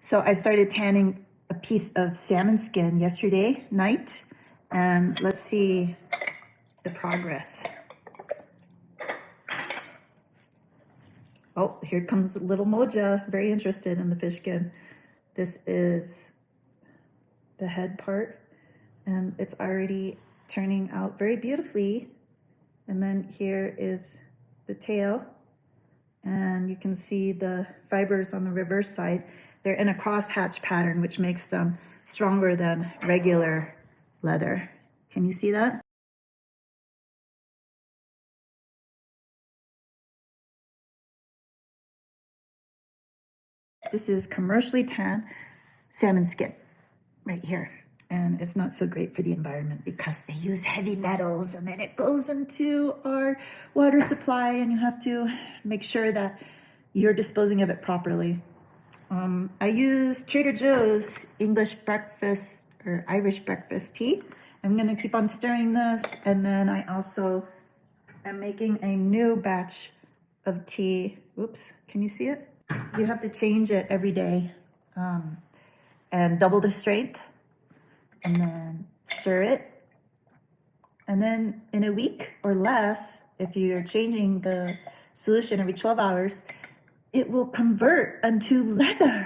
So I started tanning a piece of salmon skin yesterday night, and let's see the progress. Oh, here comes little Moja, very interested in the fish skin. This is the head part, and it's already turning out very beautifully. And then here is the tail, and you can see the fibers on the reverse side. They're in a crosshatch pattern, which makes them stronger than regular leather. Can you see that? This is commercially tanned salmon skin right here. And it's not so great for the environment because they use heavy metals, and then it goes into our water supply, and you have to make sure that you're disposing of it properly. I use Trader Joe's English breakfast or Irish breakfast tea. I'm going to keep on stirring this, and then I also am making a new batch of tea. Oops, can you see it? So you have to change it every day and double the strength, and then stir it. And then in a week or less, if you're changing the solution every 12 hours, it will convert into leather.